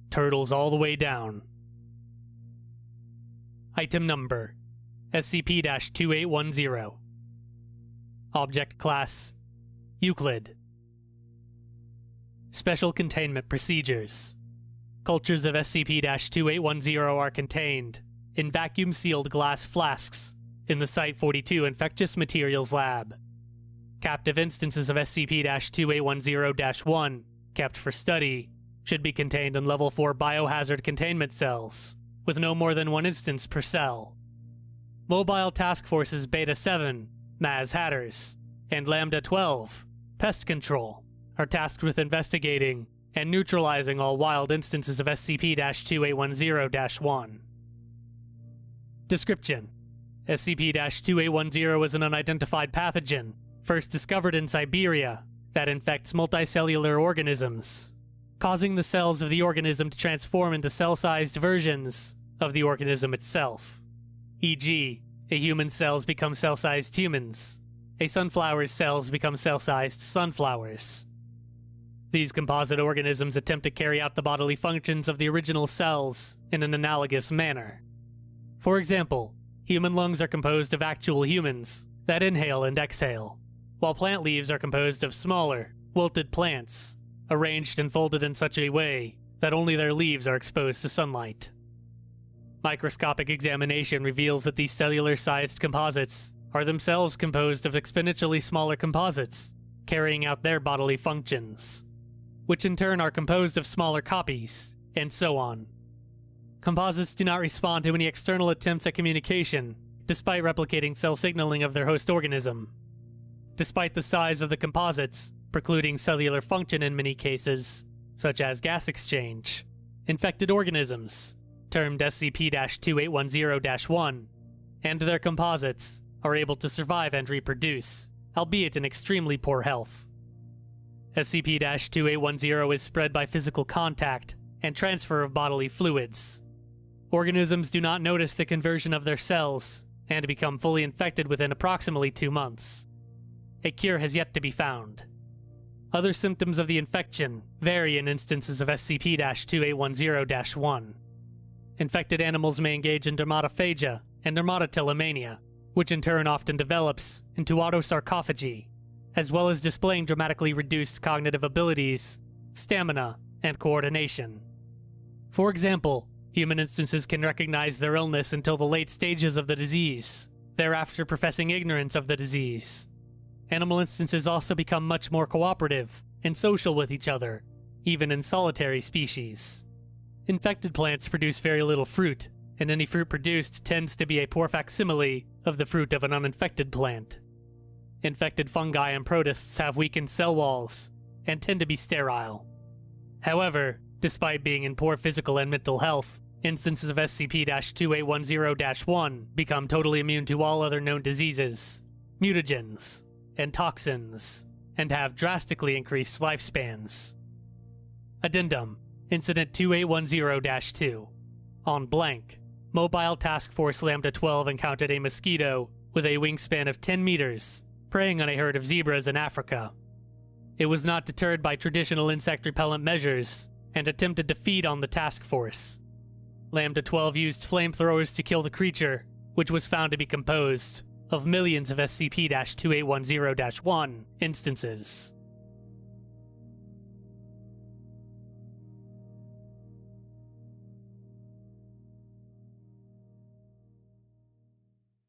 turtles all the way down. Item Number: SCP-2810. Object Class: Euclid. Special Containment Procedures. Cultures of SCP-2810 are contained in vacuum-sealed glass flasks in the Site-42 Infectious Materials Lab. Captive instances of SCP-2810-1, kept for study, should be contained in Level 4 biohazard containment cells, with no more than one instance per cell. Mobile Task Forces Beta-7, Maz Hatters, and Lambda-12, Pest Control, are tasked with investigating and neutralizing all wild instances of SCP-2810-1. Description: SCP-2810 is an unidentified pathogen, first discovered in Siberia, that infects multicellular organisms, causing the cells of the organism to transform into cell-sized versions of the organism itself. E.g., a human's cells become cell-sized humans, a sunflower's cells become cell-sized sunflowers. These composite organisms attempt to carry out the bodily functions of the original cells in an analogous manner. For example, human lungs are composed of actual humans that inhale and exhale, while plant leaves are composed of smaller, wilted plants, arranged and folded in such a way that only their leaves are exposed to sunlight. Microscopic examination reveals that these cellular-sized composites are themselves composed of exponentially smaller composites, carrying out their bodily functions, which in turn are composed of smaller copies, and so on. Composites do not respond to any external attempts at communication, despite replicating cell signaling of their host organism. Despite the size of the composites precluding cellular function in many cases, such as gas exchange, infected organisms, termed SCP-2810-1, and their composites are able to survive and reproduce, albeit in extremely poor health. SCP-2810 is spread by physical contact and transfer of bodily fluids. Organisms do not notice the conversion of their cells and become fully infected within approximately 2 months. A cure has yet to be found. Other symptoms of the infection vary in instances of SCP-2810-1. Infected animals may engage in dermatophagia and dermatotillomania, which in turn often develops into autosarcophagy, as well as displaying dramatically reduced cognitive abilities, stamina, and coordination. For example, human instances can recognize their illness until the late stages of the disease, thereafter professing ignorance of the disease. Animal instances also become much more cooperative and social with each other, even in solitary species. Infected plants produce very little fruit, and any fruit produced tends to be a poor facsimile of the fruit of an uninfected plant. Infected fungi and protists have weakened cell walls and tend to be sterile. However, despite being in poor physical and mental health, instances of SCP-2810-1 become totally immune to all other known diseases, mutagens, and toxins, and have drastically increased lifespans. Addendum: Incident 2810-2. On blank, Mobile Task Force Lambda-12 encountered a mosquito with a wingspan of 10 meters, preying on a herd of zebras in Africa. It was not deterred by traditional insect repellent measures and attempted to feed on the task force. Lambda-12 used flamethrowers to kill the creature, which was found to be composed of millions of SCP-2810-1 instances.